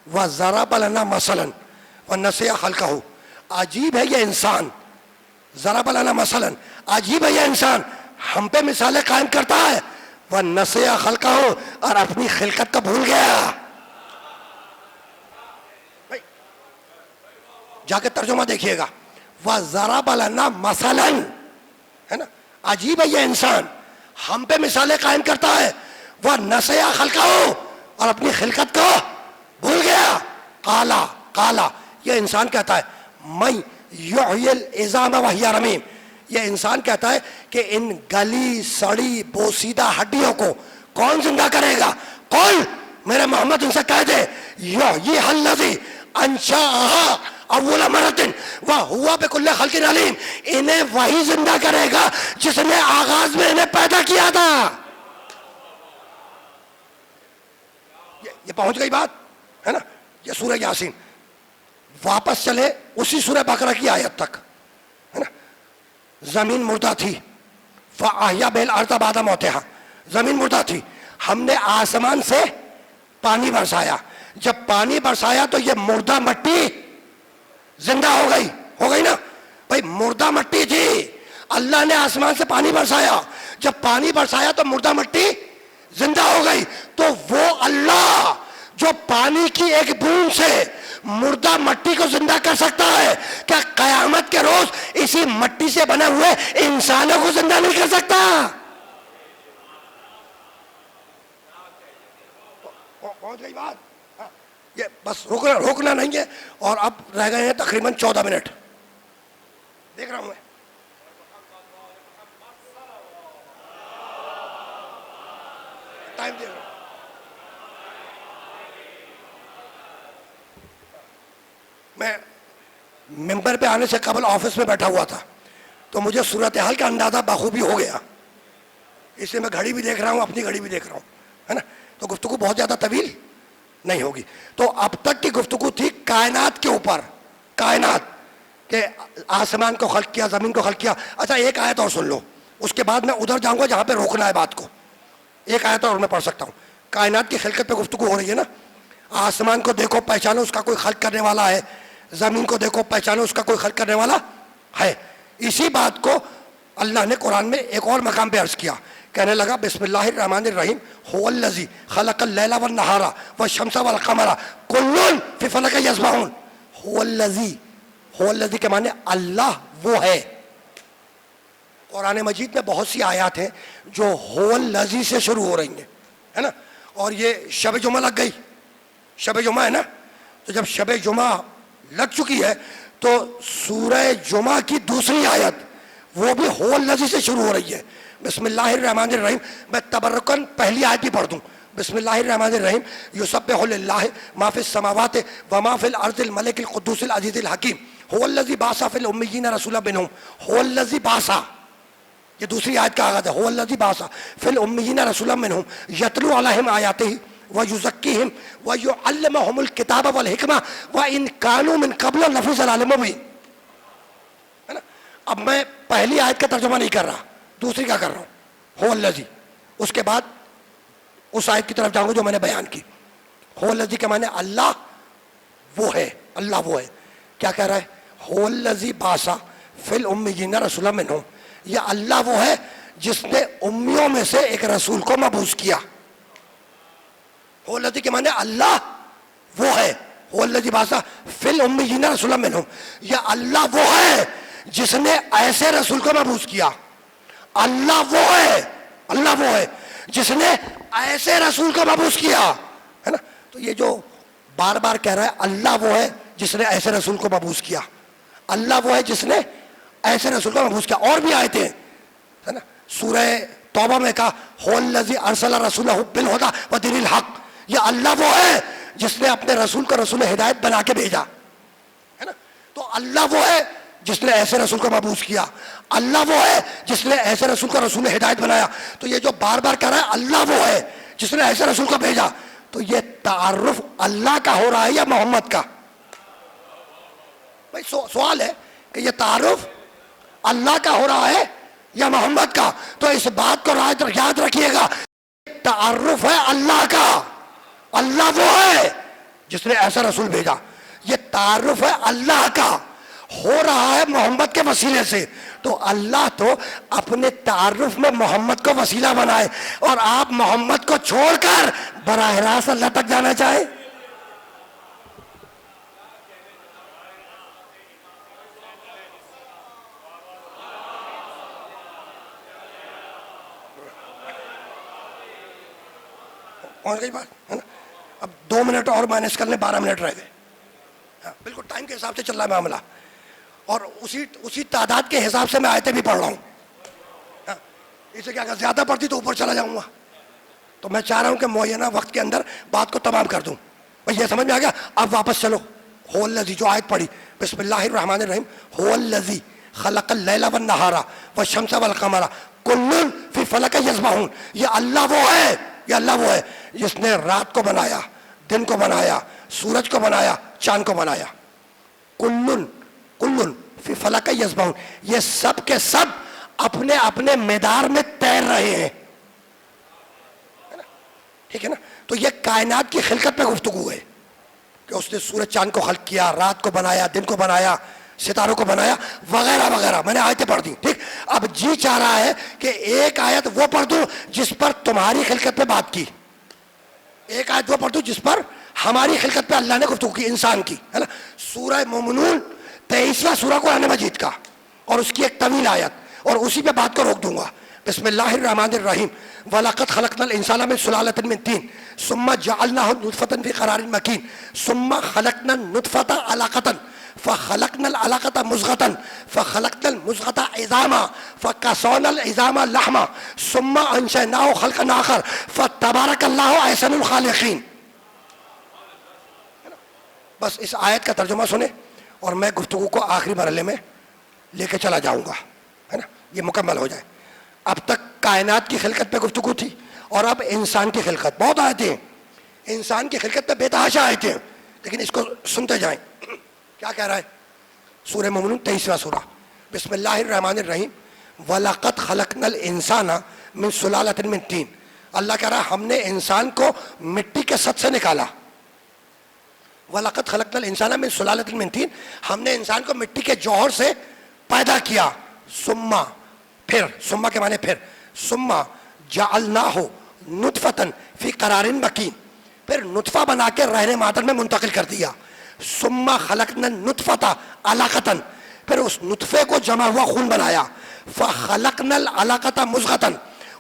وَضَرَبَ لَنَا مَثَلًا وَنَسِیَ خَلْقَهُ. عجیب ہے یہ انسان. ضرب لنا مثلا, عجیب ہے یہ انسان, ہم پہ مثالیں قائم کرتا ہے. وَنَسِیَ خَلْقَهُ, اور اپنی خلقت کو بھول گیا. جا کے ترجمہ دیکھیے گا. وَضَرَبَ لَنَا مَثَلًا, ہے نا. عجیب ہے یہ انسان, ہم پہ مثالیں قائم کرتا ہے. وَنَسِیَ خَلْقَهُ, اور اپنی خلقت کو بھول گیا. قَالَ, یہ انسان کہتا ہے مَن یحیی العظام وہی رمیم, یہ انسان کہتا ہے کہ ان گلی سڑی بوسیدہ ہڈیوں کو کون زندہ کرے گا؟ قل, میرے محمد ان سے کہہ دے, یحییھا الذی انشأھا اول مرۃ وہو بکل خلق علیم, انہیں وہی زندہ کرے گا جس نے آغاز میں انہیں پیدا کیا تھا. یہ پہنچ گئی بات, ہے نا. یہ سورہ یاسین. واپس چلے اسی سورہ بقرہ کی آیت تک, ہے نا. زمین مردہ تھی, فَأَحْيَا بِهِ الْأَرْضَ بَعْدَ مَوْتِهَا, زمین مردہ تھی, ہم نے آسمان سے پانی برسایا. جب پانی برسایا تو یہ مردہ مٹی زندہ ہو گئی نا بھائی. مردہ مٹی تھی, اللہ نے آسمان سے پانی برسایا, جب پانی برسایا تو مردہ مٹی زندہ ہو گئی. تو وہ اللہ جو پانی کی ایک بوند سے مردہ مٹی کو زندہ کر سکتا ہے, کیا قیامت کے روز اسی مٹی سے بنے ہوئے انسانوں کو زندہ نہیں کر سکتا؟ پہنچ گئی بات. یہ بس روکنا نہیں ہے. اور اب رہ گئے ہیں تقریباً 14 منٹ. دیکھ رہا ہوں میں, ٹائم دیکھ رہا ہوں. میں ممبر پہ آنے سے قبل آفس میں بیٹھا ہوا تھا تو مجھے صورتحال کا اندازہ بخوبی ہو گیا, اس لیے میں گھڑی بھی دیکھ رہا ہوں, اپنی گھڑی بھی دیکھ رہا ہوں, ہے نا. تو گفتگو بہت زیادہ طویل نہیں ہوگی. تو اب تک کی گفتگو تھی کائنات کے اوپر, کائنات کہ آسمان کو خلق کیا, زمین کو خلق کیا. اچھا ایک آیت اور سن لو, اس کے بعد میں ادھر جاؤں گا جہاں پہ روکنا ہے بات کو. ایک آیت اور میں پڑھ سکتا ہوں. کائنات کی خلقت پہ گفتگو ہو رہی ہے نا. آسمان کو دیکھو پہچانو اس کا کوئی خلق کرنے والا ہے, زمین کو دیکھو پہچانو اس کا کوئی خلق کرنے والا ہے. اسی بات کو اللہ نے قرآن میں ایک اور مقام پہ عرض کیا. کہنے لگا بسم اللہ الرحمن الرحیم, هو الذی خلق اللیل والنہار والشمس والقمر کل فی فلک یسبحون. هو الذی کے معنی اللہ وہ ہے. قرآن مجید میں بہت سی آیات ہیں جو هو الذی سے شروع ہو رہی ہیں, ہے نا. اور یہ شب جمعہ لگ گئی، شب جمعہ ہے نا، تو جب شب جمعہ لگ چکی ہے تو سورہ جمعہ کی دوسری آیت وہ بھی هو الذی سے شروع ہو رہی ہے. بسم اللہ الرحمن الرحیم. میں تبرکن پہلی آیت بھی پڑھ دوں. بسم اللہ الرحمن الرحیم. یسبح للہ ما فی السماوات وما فی الارض الملک القدوس العزیز الحکیم هو الذی بعث فی الامیین رسولا منہم. هو الذی بعث، یہ دوسری آیت کا آغاز ہے. هو الذی بعث فی الامیین رسولا منہم یتلو علیہم آیاتہ ویزکیہم ویعلمہم الکتاب والحکمہ وان کانوا من قبل لفی ضلال مبین. ہے نا؟ اب میں پہلی آیت کا ترجمہ نہیں کر رہا، دوسری کا کر رہا ہوں. هو الذی، اس کے بعد اس آیت کی طرف جاؤں گا جو میں نے بیان کی. هو الذی کے معنی اللہ وہ ہے، اللہ وہ ہے. کیا کہہ رہا ہے؟ هو الذی بعث فی الامیین رسولا منہم. یہ اللہ وہ ہے جس نے امیوں میں سے ایک رسول کو مبعوث کیا. هو الذی کے معنی اللہ وہ ہے. هو الذی بعث فی الامیین رسولا منہم. یہ اللہ وہ ہے جس نے ایسے رسول کو مبعوث کیا. اللہ وہ ہے، اللہ وہ ہے جس نے ایسے رسول کو مبعوث کیا. ہے نا؟ تو یہ جو بار بار کہہ رہا ہے اللہ وہ ہے جس نے ایسے رسول کو مبعوث کیا، اللہ وہ ہے جس نے ایسے رسول کو مبعوث کیا. اور بھی آیتیں ہے نا. سورہ توبہ میں کہا هو الذی ارسل رسولہ بالہدی ودین الحق. یہ اللہ وہ ہے جس نے اپنے رسول کو رسول ہدایت بنا کے بھیجا. ہے نا؟ تو اللہ وہ ہے جس نے ایسے رسول کو مبعوث کیا، اللہ وہ ہے جس نے ایسے رسول کو رسول ہدایت بنایا. تو یہ جو بار بار کہہ رہا ہے اللہ وہ ہے جس نے ایسے رسول کو بھیجا، تو یہ تعارف اللہ کا ہو رہا ہے یا محمد کا؟ بھائی سوال ہے کہ یہ تعارف اللہ کا ہو رہا ہے یا محمد کا؟ تو اس بات کو یاد رکھیے گا، تعارف ہے اللہ کا. اللہ وہ ہے جس نے ایسا رسول بھیجا. یہ تعارف ہے اللہ کا، ہو رہا ہے محمد کے وسیلے سے. تو اللہ تو اپنے تعارف میں محمد کو وسیلہ بنائے، اور آپ محمد کو چھوڑ کر براہ راست اللہ تک جانا چاہیں. پہنچ گئی بات ہے نا. اب 2 منٹ اور مائنس کر لیں، 12 منٹ رہ گئے. ہاں بالکل ٹائم کے حساب سے چل رہا ہے معاملہ، اور اسی تعداد کے حساب سے میں آیتیں بھی پڑھ رہا ہوں. ہاں اسے کیا، اگر زیادہ پڑھتی تو اوپر چلا جاؤں گا. تو میں چاہ رہا ہوں کہ معینہ وقت کے اندر بات کو تمام کر دوں. بھائی یہ سمجھ میں آ گیا؟ اب واپس چلو. هو الذی جو آیت پڑھی، بسم اللہ الرحمن الرحیم. هو الذی خلق اللیل والنہار والشمس والقمر کل فی فلک یسبحون. یہ اللہ وہ ہے، یہ اللہ وہ ہے جس نے رات کو بنایا، دن کو بنایا، سورج کو بنایا، چاند کو بنایا. کل فی فلک یسبحون. یہ سب کے سب اپنے اپنے میدان میں تیر رہے ہیں. ٹھیک ہے نا؟ تو یہ کائنات کی خلقت پہ گفتگو ہے کہ اس نے سورج چاند کو خلق کیا، رات کو بنایا، دن کو بنایا، ستاروں کو بنایا، وغیرہ وغیرہ. میں نے آیتیں پڑھ دی. ٹھیک. اب جی چاہ رہا ہے کہ ایک آیت وہ پڑھ دوں جس پر تمہاری خلقت پہ بات کی، ایک آیت وہ پڑھ دوں جس پر ہماری خلقت پہ اللہ نے گفتگو کی، انسان کی. ہے نا؟ سورہ مومنون 23واں سورہ قرآن مجید کا، اور اس کی ایک طویل آیت، اور اسی پہ بات کو روک دوں گا. بسم اللہ الرحمن الرحیم. وَلَقَدْ خَلَقْنَا الْإِنسَانَ مِنْ سُلَالَةٍ مِنْ طِينٍ ثُمَّ جَعَلْنَاهُ نُطْفَةً فِي قَرَارٍ مَكِينٍ ثُمَّ خَلَقْنَا النُّطْفَةَ عَلَقَةً فَخَلَقْنَا الْعَلَقَةَ مُضْغَةً فَخَلَقْنَا الْمُضْغَةَ عِظَامًا فَكَسَوْنَا الْعِظَامَ لَحْمًا ثُمَّ أَنشَأْنَاهُ خَلْقًا آخَرَ فَتَبَارَكَ اللَّهُ أَحْسَنُ الْخَالِقِينَ. بس اس آیت کا ترجمہ سنیں اور میں گفتگو کو آخری مرحلے میں لے کے چلا جاؤں گا. ہے نا؟ یہ مکمل ہو جائے. اب تک کائنات کی خلقت پہ گفتگو تھی، اور اب انسان کی خلقت. بہت آیتیں ہیں انسان کی خلقت پہ، بے تحاشا آیتیں ہیں، لیکن اس کو سنتے جائیں. کیا کہہ رہا ہے؟ سورہ مومنون 23واں سورہ. بسم اللہ الرحمن الرحیم. وَلَقَدْ خَلَقْنَا الْإِنسَانَ مِنْ سُلَالَةٍ مِنْ طِينٍ. اللہ کہہ رہا ہے ہم نے انسان کو مٹی کے سط سے نکالا. وَلَقَدْ خَلَقْنَا الْإِنسَانَ مِنْ سُلَالَةٍ مِنْ طِينٍ. ہم نے انسان کو مٹی کے جوہر سے پیدا کیا. ثُمَّ، پھر، ثُمَّ کے معنی پھر، ثُمَّ جَعَلْنَاهُ نُطْفَةً فِي قَرَارٍ مَكِينٍ. پھر نطفہ بنا کے رہنے مادر میں منتقل کر دیا. ثُمَّ خَلَقْنَا النُّطْفَةَ عَلَقَةً. پھر اس نطفے کو جمع ہوا خون بنایا. فَخَلَقْنَا الْعَلَقَةَ مُضْغَةً.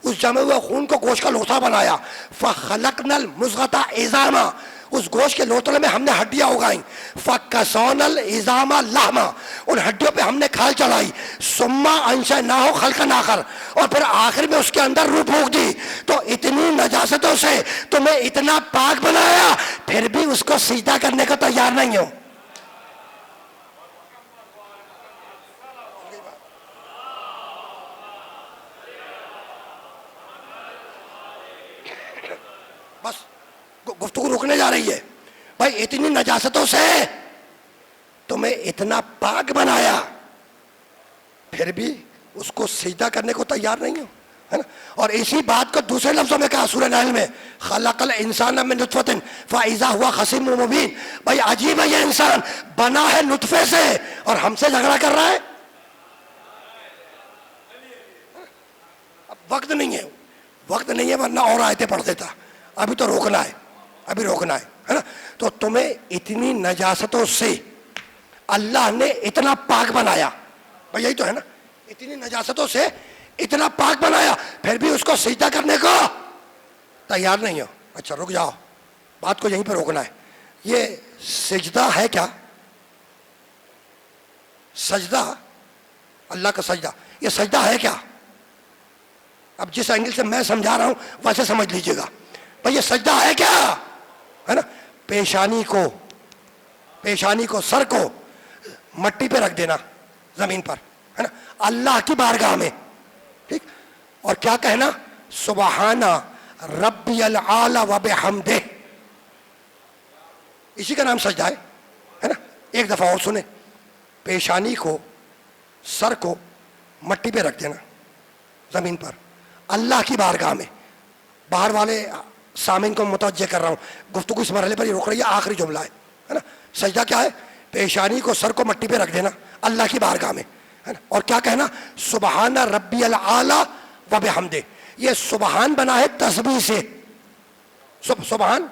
اس جمے ہوئے خون کو گوشت کا لوتھڑا بنایا. فخلقنا المضغۃ عظاما, اس گوشت کے لوتھڑے میں ہم نے ہڈیاں اگائیں. فکسونا العظام لحما, ان ہڈیوں پہ ہم نے کھال چڑھائی. ثم انشأناہ خلقا آخر, اور پھر آخر میں اس کے اندر روح پھونک دی. تو اتنی نجاستوں سے تمہیں اتنا پاک بنایا, پھر بھی اس کو سجدہ کرنے کو تیار نہیں ہو. بس گفتگو رکنے جا رہی ہے. بھائی اتنی نجاستوں سے تمہیں اتنا پاک بنایا, پھر بھی اس کو سجدہ کرنے کو تیار نہیں ہو, ہے نا. اور اسی بات کو دوسرے لفظوں میں کہا سورہ نحل میں, خلق الانسان من نطفۃ فاذا هو خصیم مبین. بھائی عجیب ہے, یہ انسان بنا ہے نطفے سے اور ہم سے جھگڑا کر رہا ہے. اب وقت نہیں ہے ورنہ اور آیتیں پڑھ دیتا. ابھی تو روکنا ہے, ہے نا. تو تمہیں اتنی نجاستوں سے اللہ نے اتنا پاک بنایا. بھائی یہی تو ہے نا, اتنی نجاستوں سے اتنا پاک بنایا, پھر بھی اس کو سجدہ کرنے کو تیار نہیں ہو. اچھا رک جاؤ, بات کو یہیں پہ روکنا ہے. یہ سجدہ ہے کیا؟ سجدہ, اللہ کا سجدہ, یہ سجدہ ہے کیا؟ اب جس اینگل سے میں سمجھا رہا ہوں ویسے سمجھ لیجئے گا. بھئی یہ سجدہ ہے کیا؟ ہے نا, پیشانی کو سر کو مٹی پہ رکھ دینا, زمین پر, ہے نا, اللہ کی بارگاہ میں, ٹھیک, اور کیا کہنا؟ سبحان ربی العالی و بحمدہ. اسی کا نام سجدہ ہے نا. ایک دفعہ اور سنیں, پیشانی کو سر کو مٹی پہ رکھ دینا, زمین پر, اللہ کی بارگاہ میں. باہر والے سامعین کو متوجہ کر رہا ہوں, گفتگو اس مرحلے پر یہ رک رہی ہے, آخری جملہ ہے نا. سجدہ کیا ہے؟ پیشانی کو سر کو مٹی پہ رکھ دینا اللہ کی بارگاہ میں, ہے نا, اور کیا کہنا؟ سبحان ربی العالی و بحمدہ. یہ سبحان بنا ہے تسبیح سے. سبحان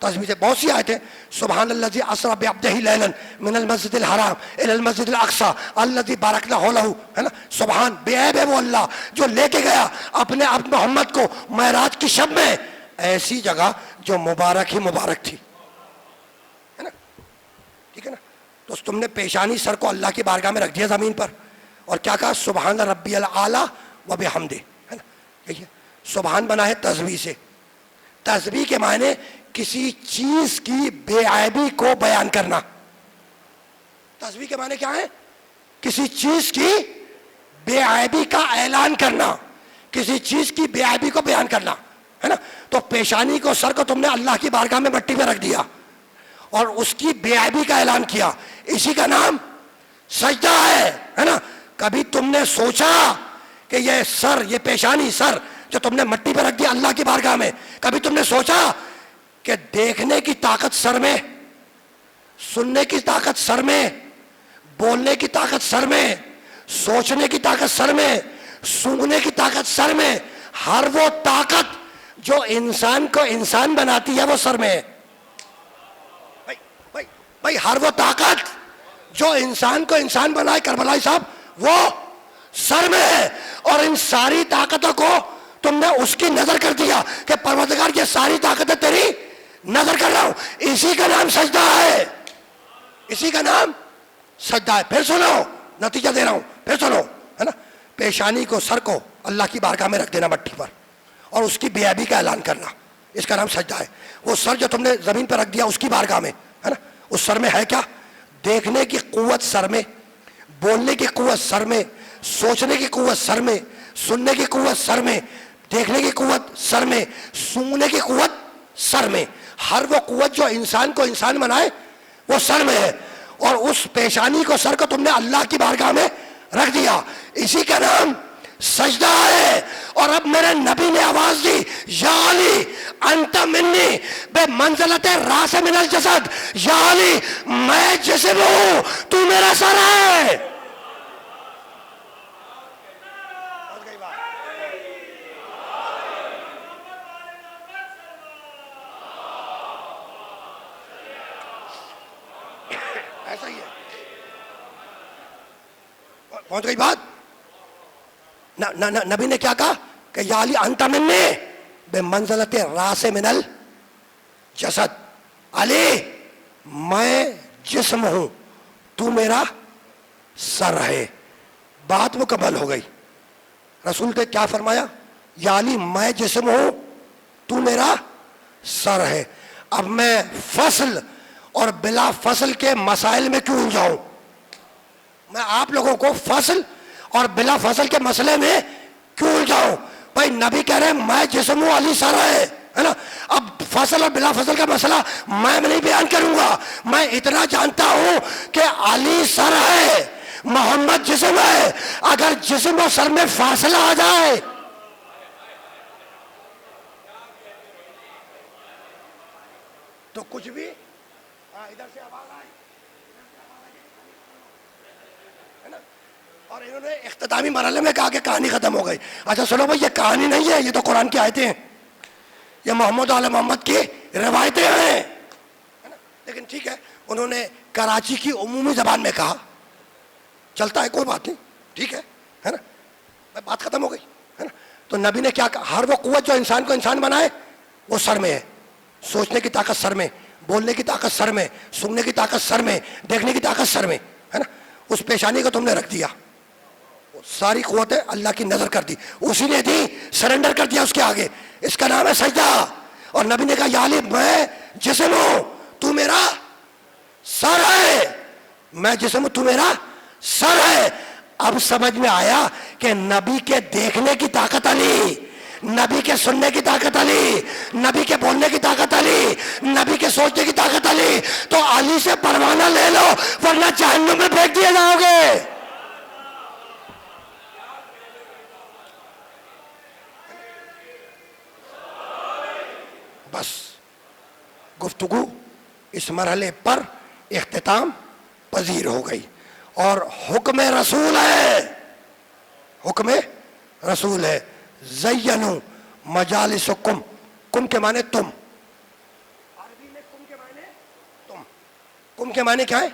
تسبیح سے بہت سی آیتیں, سبحان الذی اسری بعبدہ لیلا من المسجد الحرام الی المسجد الاقصی الذی بارکنا حولہ, ہے نا. سبحان, بے عیب ہے وہ اللہ جو لے کے گیا اپنے عبد محمد کو معراج کی شب میں ایسی جگہ جو مبارک ہی مبارک تھی, ہے نا, ٹھیک ہے نا. تو تم نے پیشانی سر کو اللہ کی بارگاہ میں رکھ دیا زمین پر, اور کیا کہا؟ سبحان ربی العالی و بحمدہ, ہے نا. یہی ہے سبحان بنا ہے تسبیح سے. تسبیح کے معنی کسی چیز کی بے عیبی کو بیان کرنا. تسبیح کے معنی کیا ہے؟ کسی چیز کی بے عیبی کا اعلان کرنا, کسی چیز کی بے عیبی کو بیان کرنا, ہے نا. تو پیشانی کو سر کو تم نے اللہ کی بارگاہ میں مٹی پہ رکھ دیا اور اس کی بے عیبی کا اعلان کیا, اسی کا نام سجدہ ہے نا. کبھی تم نے سوچا کہ یہ سر, یہ پیشانی سر جو تم نے مٹی پہ رکھ دیا اللہ کی بارگاہ میں, کبھی تم نے سوچا کہ دیکھنے کی طاقت سر میں, سننے کی طاقت سر میں, بولنے کی طاقت سر میں, سوچنے کی طاقت سر میں, سونگنے کی طاقت سر میں, ہر وہ طاقت جو انسان کو انسان بناتی ہے وہ سر میں ہے. بھائی ہر وہ طاقت جو انسان کو انسان بنائے کربلائی صاحب وہ سر میں ہے. اور ان ساری طاقتوں کو تم نے اس کی نظر کر دیا کہ پروردگار یہ ساری طاقتیں تیری نظر کر رہا ہوں. اسی کا نام سجدہ ہے, اسی کا نام سجدہ ہے. پھر سنو, نتیجہ دے رہا ہوں, پھر سنو, ہے نا. پیشانی کو سر کو اللہ کی بارگاہ میں رکھ دینا مٹی پر اور اس کی بے عیبی کا اعلان کرنا, اس کا نام سجدہ ہے. وہ سر جو تم نے زمین پر رکھ دیا اس کی بارگاہ میں, ہے نا, اس سر میں ہے کیا؟ دیکھنے کی قوت سر میں, بولنے کی قوت سر میں, سوچنے کی قوت سر میں, سننے کی قوت سر میں, دیکھنے کی قوت سر میں, سونگنے کی قوت سر میں. ہر وہ قوت جو انسان کو انسان بنائے وہ سر میں ہے. اور اس پیشانی کو سر کو تم نے اللہ کی بارگاہ میں رکھ دیا, اسی کا نام سجدہ ہے. اور اب میرے نبی نے آواز دی, یا علی انت منی بے منزلت راس من الجسد, یا علی میں جسم ہوں تو میرا سر ہے. ایسا ہی ہے, پہنچ گئی بات. نبی نے کیا کہا کہ یا علی انت منی بمنزلت راس من الجسد، علی میں جسم ہوں، تو میرا سر ہے. بات مکمل ہو گئی. رسول نے کیا فرمایا؟ یا علی میں جسم ہوں، تو میرا سر ہے. اب میں فصل اور بلا فصل کے مسائل میں کیوں الجھاؤں؟ میں آپ لوگوں کو فصل اور بلا فصل کے مسئلے میں کیوں الجھاؤں؟ بھائی نبی کہہ رہے ہیں میں جسم ہوں، علی سر ہے نا. اب فصل اور بلا فصل کا مسئلہ میں نہیں بیان کروں گا. میں اتنا جانتا ہوں کہ علی سر ہے، محمد جسم ہے. اگر جسم اور سر میں فاصلہ آ جائے تو کچھ بھی ادھر سے آواز آئی ہے نا. اور انہوں نے اختتامی مرحلے میں کہا کہ کہانی ختم ہو گئی. اچھا سنو بھائی، یہ کہانی نہیں ہے، یہ تو قرآن کی آیتیں ہیں، یہ محمد علیہ محمد کی روایتیں ہیں. لیکن ٹھیک ہے، انہوں نے کراچی کی عمومی زبان میں کہا، چلتا ہے، کوئی بات نہیں، ٹھیک ہے نا. بات ختم ہو گئی ہے نا. تو نبی نے کیا کہا؟ ہر وہ قوت جو انسان کو انسان بنائے وہ سر میں ہے. سوچنے کی طاقت سر میں، بولنے کی طاقت سر میں، سننے کی طاقت سر میں، دیکھنے کی طاقت سر میں ہے نا. اس پیشانی کو تم نے رکھ دیا، ساری قوتیں اللہ کی نظر کر دی، اسی نے دی، سرنڈر کر دیا اس کے آگے. اس کا نام ہے سجدہ. اور نبی نے کہا یا علی میں جسم ہوں، تو میرا سر ہے. میں جسم ہوں، تو میرا سر ہے. اب سمجھ میں آیا کہ نبی کے دیکھنے کی طاقت علی، نبی کے سننے کی طاقت علی، نبی کے بولنے کی طاقت علی، نبی کے سوچنے کی طاقت علی. تو علی سے پروانہ لے لو ورنہ جہنم میں پھینک دیے جاؤ گے. بس گفتگو اس مرحلے پر اختتام پذیر ہو گئی. اور حکم رسول ہے، حکم رسول ہے. زینوا مجالسکم، کم کے معنی تم، عربی میں کم کے معنی تم، کم کے معنی کیا ہے؟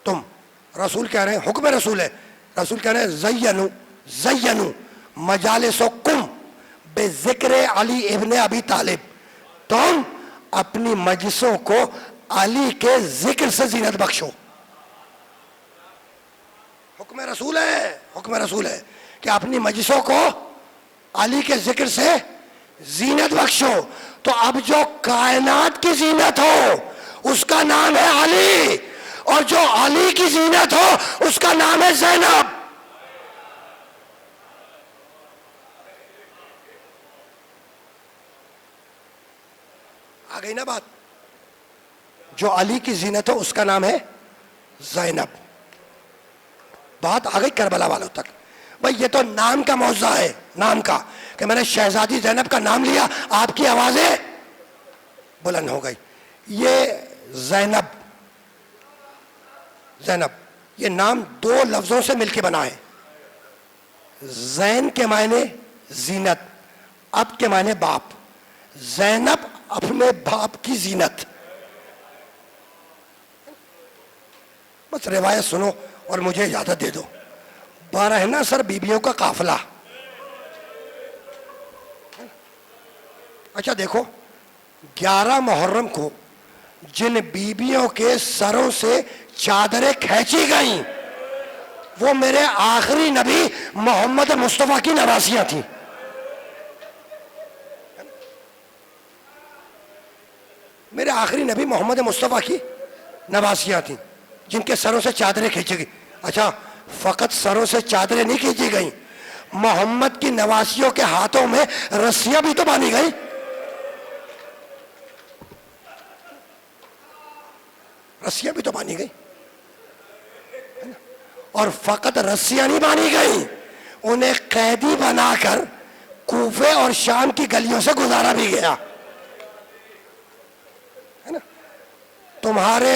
تم. رسول کہہ رہے ہیں، حکم رسول ہے، رسول کہہ رہے ہیں زینوا مجالسکم بذکر علی ابن ابی طالب. تم اپنی مجلسوں کو علی کے ذکر سے زینت بخشو. حکم رسول ہے، حکم رسول ہے کہ اپنی مجلسوں کو علی کے ذکر سے زینت بخشو. تو اب جو کائنات کی زینت ہو اس کا نام ہے علی، اور جو علی کی زینت ہو اس کا نام ہے زینب. آ گئی نا بات؟ جو علی کی زینت ہو اس کا نام ہے زینب. بات آ گئی کربلا والوں تک. بھائی یہ تو نام کا موضوع ہے، نام کا، کہ میں نے شہزادی زینب کا نام لیا، آپ کی آوازیں بلند ہو گئی. یہ زینب، زینب یہ نام دو لفظوں سے مل کے بنا ہے. زین کے معنی زینت، اب کے معنی باپ. زینب اپنے باپ کی زینت. بس روایت سنو اور مجھے اجازت دے دو. 12 نا سر بیبیوں کا قافلہ. اچھا دیکھو، 11 محرم کو جن بیبیوں کے سروں سے چادریں کھینچی گئیں وہ میرے آخری نبی محمد مصطفیٰ کی نواسیاں تھیں. میرے آخری نبی محمد مصطفیٰ کی نواسیاں تھیں جن کے سروں سے چادریں کھینچی گئی. اچھا فقط سروں سے چادریں نہیں کھینچی گئیں، محمد کی نواسیوں کے ہاتھوں میں رسیاں بھی تو باندھی گئی. رسیاں بھی تو باندھی گئی. اور فقط رسیاں نہیں باندھی گئی، انہیں قیدی بنا کر کوفے اور شام کی گلیوں سے گزارا بھی گیا. ہے نا؟ تمہارے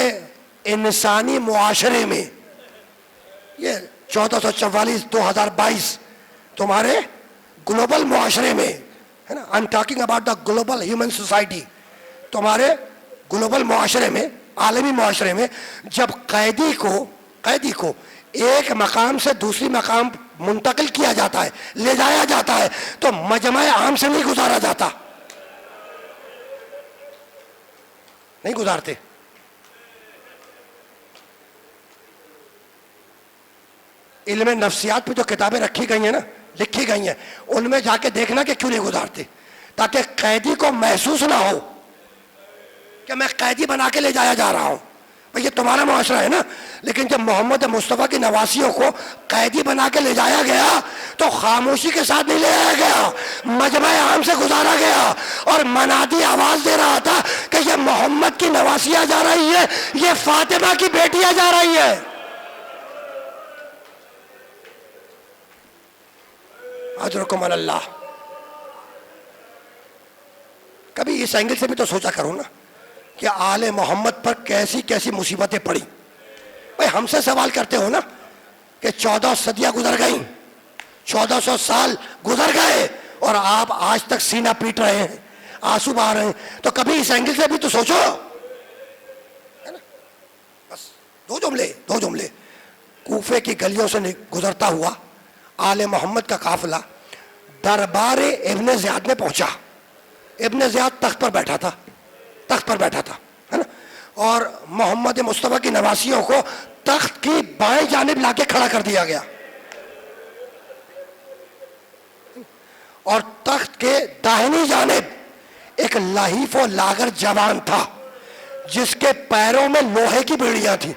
انسانی معاشرے میں یہ 1444 2022 تمہارے گلوبل معاشرے میں ہے نا، I'm talking about the global human society. تمہارے گلوبل معاشرے میں، عالمی معاشرے میں جب قیدی کو ایک مقام سے دوسری مقام منتقل کیا جاتا ہے، لے جایا جاتا ہے، تو مجمع عام سے نہیں گزارا جاتا، نہیں گزارتے. علم نفسیات پہ جو کتابیں رکھی گئی ہیں نا، لکھی گئی ہیں، ان میں جا کے دیکھنا کہ کیوں نہیں گزارتے، تاکہ قیدی کو محسوس نہ ہو کہ میں قیدی بنا کے لے جایا جا رہا ہوں. بھئی یہ تمہارا معاشرہ ہے نا، لیکن جب محمد مصطفیٰ کی نواسیوں کو قیدی بنا کے لے جایا گیا تو خاموشی کے ساتھ نہیں لے جایا گیا، مجمع عام سے گزارا گیا، اور منادی آواز دے رہا تھا کہ یہ محمد کی نواسیاں جا رہی ہے، یہ فاطمہ کی بیٹیاں جا رہی ہے. اجرکم علی اللہ. کبھی اس اینگل سے بھی تو سوچا کرو نا کہ آل محمد پر کیسی کیسی مصیبتیں پڑی. بھئی ہم سے سوال کرتے ہو نا کہ 14 صدیاں گزر گئیں، 1400 سال گزر گئے، اور آپ آج تک سینہ پیٹ رہے ہیں، آنسو بہا رہے ہیں. تو کبھی اس اینگل سے بھی تو سوچو. بس دو جملے. کوفے کی گلیوں سے گزرتا ہوا آل محمد کا قافلہ دربار ابن زیاد میں پہنچا. ابن زیاد تخت پر بیٹھا تھا ہے نا، اور محمد مصطفیٰ کی نواسیوں کو تخت کی بائیں جانب لا کے کھڑا کر دیا گیا، اور تخت کے داہنی جانب ایک لحیف و لاغر جوان تھا جس کے پیروں میں لوہے کی بیڑیاں تھیں،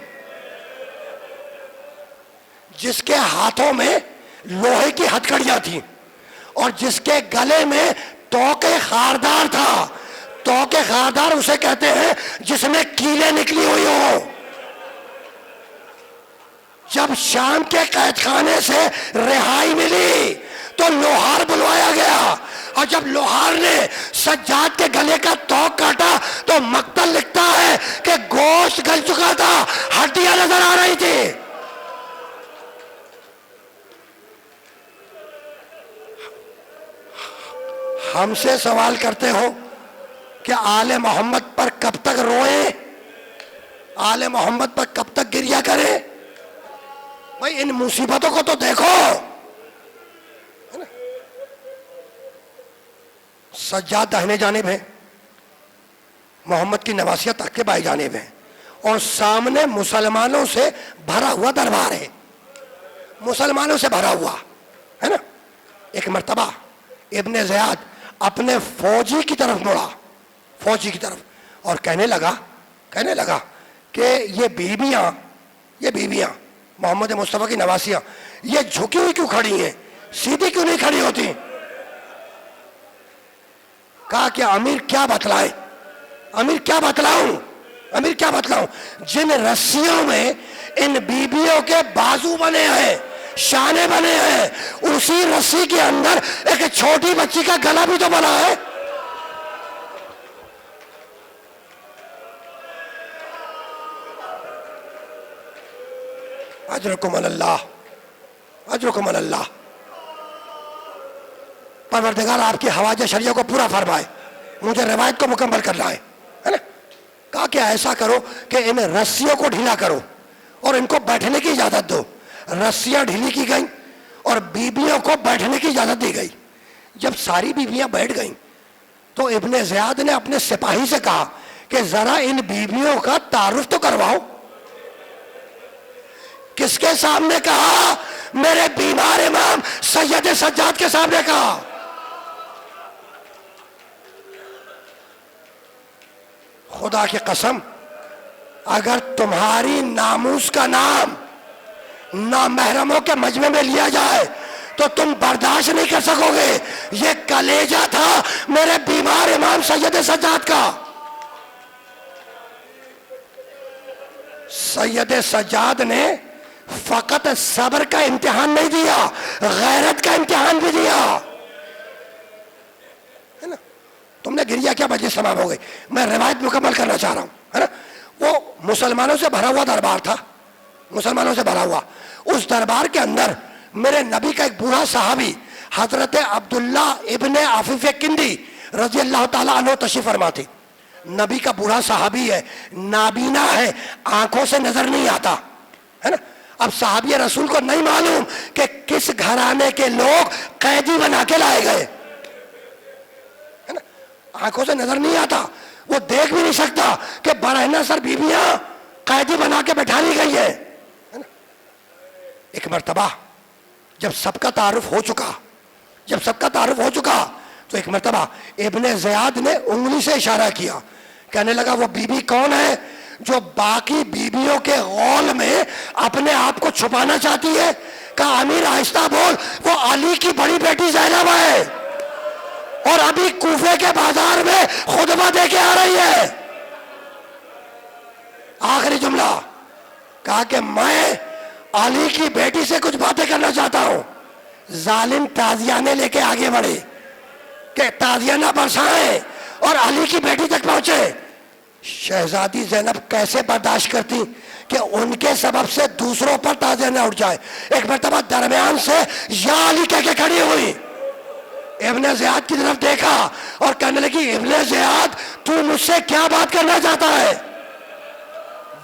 جس کے ہاتھوں میں لوہے کی ہتھکڑیاں تھیں، اور جس کے گلے میں توق خاردار تھا. توق خاردار اسے کہتے ہیں جس میں کیلیں نکلی ہوئی ہو. جب شام کے قید خانے سے رہائی ملی تو لوہار بلوایا گیا، اور جب لوہار نے سجاد کے گلے کا توق کاٹا تو مقتل لکھتا ہے کہ گوشت گل چکا تھا، ہڈیاں نظر آ رہی تھی. ہم سے سوال کرتے ہو کہ آل محمد پر کب تک روئیں، آل محمد پر کب تک گریہ کریں. بھئی ان مصیبتوں کو تو دیکھو. سجاد داہنے جانب ہے، محمد کی نواسیاں تخت کے بائیں جانب ہیں، اور سامنے مسلمانوں سے بھرا ہوا دربار ہے، مسلمانوں سے بھرا ہوا ہے نا. ایک مرتبہ ابن زیاد اپنے فوجی کی طرف مڑا، فوجی کی طرف، اور کہنے لگا کہ یہ بیویاں محمد مصطفیٰ کی نواسیاں یہ جھکی ہوئی کیوں کھڑی ہیں، سیدھی کیوں نہیں کھڑی ہوتی. کہا کہ امیر کیا بتلاؤں، جن رسیوں میں ان بیویوں کے بازو بنے ہیں، شانے بنے ہیں، اسی رسی کے اندر ایک چھوٹی بچی کا گلا بھی تو بنا ہے. اجرکم اللہ. پروردگار آپ کی حوائج شریعہ کو پورا فرمائے. مجھے روایت کو مکمل کرنا ہے نا. کہا کہ ایسا کرو کہ ان رسیوں کو ڈھیلا کرو اور ان کو بیٹھنے کی اجازت دو. رسیاں ڈھیلی کی گئیں اور بیویوں کو بیٹھنے کی اجازت دی گئی. جب ساری بیویاں بیٹھ گئیں تو ابن زیاد نے اپنے سپاہی سے کہا کہ ذرا ان بیویوں کا تعارف تو کرواؤ. کس کے سامنے کہا؟ میرے بیمار امام سید سجاد کے سامنے کہا. خدا کی قسم اگر تمہاری ناموس کا نام نامحرموں کے مجمع میں لیا جائے تو تم برداشت نہیں کر سکو گے. یہ کلیجہ تھا میرے بیمار امام سید سجاد کا. سید سجاد نے فقط صبر کا امتحان نہیں دیا، غیرت کا امتحان بھی دیا ہے نا. تم نے گریا کیا مجلس تمام ہو گئی. میں روایت مکمل کرنا چاہ رہا ہوں ہے نا. وہ مسلمانوں سے بھرا ہوا دربار تھا، مسلمانوں سے بھرا ہوا. اس دربار کے اندر میرے نبی کا ایک بوڑھا صحابی حضرت عبداللہ ابن عفیف کندی رضی اللہ تعالیٰ عنہ تشریف فرما تھی. نبی کا بوڑھا صحابی ہے، نابینا ہے، آنکھوں سے نظر نہیں آتا ہے نا. اب صحابی رسول کو نہیں معلوم کہ کس گھرانے کے لوگ قیدی بنا کے لائے گئے، ہے نا؟ آنکھوں سے نظر نہیں آتا، وہ دیکھ بھی نہیں سکتا کہ برہنہ سر بیویاں قیدی بنا کے بٹھا لی گئی ہے نا؟ ایک مرتبہ جب سب کا تعارف ہو چکا تو ایک مرتبہ ابن زیاد نے انگلی سے اشارہ کیا، کہنے لگا وہ بی بی کون ہے جو باقی بیویوں کے غول میں اپنے آپ کو چھپانا چاہتی ہے؟ کہا امیر آہستہ بول، وہ علی کی بڑی بیٹی زینب ہے اور ابھی کوفے کے بازار میں خطبہ دے کے آ رہی ہے۔ آخری جملہ کہا کہ میں علی کی بیٹی سے کچھ باتیں کرنا چاہتا ہوں۔ ظالم تازیانے لے کے آگے بڑھے کہ تازیانہ برسائیں اور علی کی بیٹی تک پہنچے۔ شہزادی زینب کیسے برداشت کرتی کہ ان کے سبب سے دوسروں پر تازیانہ اٹھ جائے؟ ایک مرتبہ درمیان سے یا علی کہہ کے کھڑی ہوئی، ابن زیاد کی طرف دیکھا اور کہنے لگی ابن زیاد تو مجھ سے کیا بات کرنا چاہتا ہے؟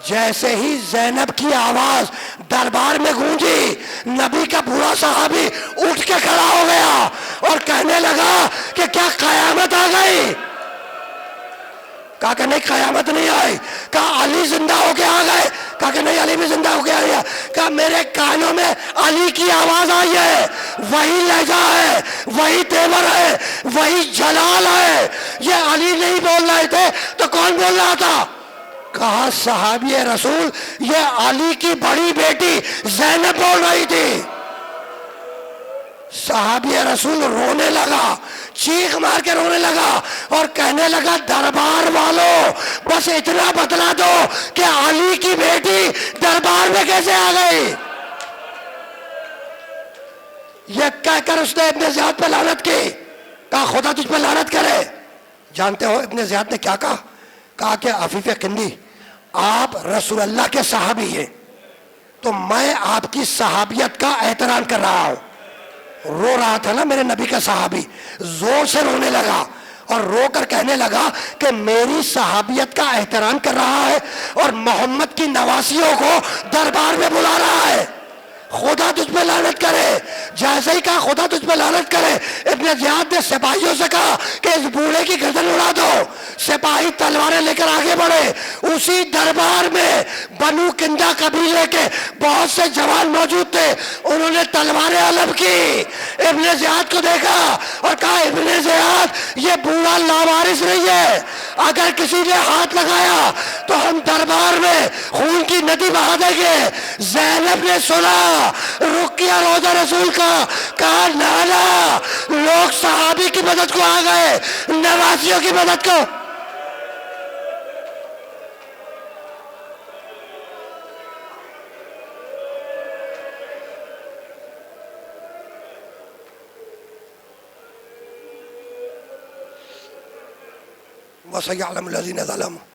جیسے ہی زینب کی آواز دربار میں گونجی، نبی کا بوڑھا صحابی اٹھ کے کھڑا ہو گیا اور کہنے لگا کہ کیا قیامت آ گئی؟ کہا کہ نہیں قیامت نہیں آئی۔ کہا علی زندہ ہو کے آ گئے؟ کہا کہ نہیں علی بھی زندہ ہو کے آ گیا۔ کہا میرے کانوں میں علی کی آواز آئی ہے، وہی لہجہ ہے، وہی تیور ہے، وہی جلال ہے۔ یہ علی نہیں بول رہے تھے تو کون بول رہا تھا؟ کہا صحابی رسول یہ علی کی بڑی بیٹی زینب بول رہی تھی۔ صحابی رسول رونے لگا، چیخ مار کے رونے لگا اور کہنے لگا دربار والوں بس اتنا بتلا دو کہ علی کی بیٹی دربار میں کیسے آ گئی؟ یہ کہہ کر اس نے ابن زیاد پہ لعنت کی، کہا خدا تجھ پہ لعنت کرے۔ جانتے ہو ابن زیاد نے کیا کہا؟ کہا کہ عفیف قندی آپ رسول اللہ کے صحابی ہیں تو میں آپ کی صحابیت کا احترام کر رہا ہوں۔ رو رہا تھا نا میرے نبی کا صحابی، زور سے رونے لگا اور رو کر کہنے لگا کہ میری صحابیت کا احترام کر رہا ہے اور محمد کی نواسیوں کو دربار میں بلا رہا ہے، خدا تجھ پہ لعنت کرے۔ جیسے ہی کہا خدا تجھ پہ لعنت کرے، ابن زیاد نے سپاہیوں سے کہا کہ اس بوڑھے کی گردن اڑا دو۔ سپاہی تلواریں لے کر آگے بڑھے، اسی دربار میں بنو کندا قبیلے کے بہت سے جوان موجود تھے، انہوں نے تلواریں علم کی، ابن زیاد کو دیکھا اور کہا ابن زیاد یہ بوڑھا لاوارث نہیں ہے، اگر کسی نے ہاتھ لگایا تو ہم دربار میں خون کی ندی بہا دیں گے۔ زینب نے سنا رقیہ روضہ رسول کا، کہا نانا لوگ صحابی کی مدد کو آ گئے، نواسیوں کی مدد کو۔ وَسَيَعْلَمُ الَّذِينَ ظَلَمُوا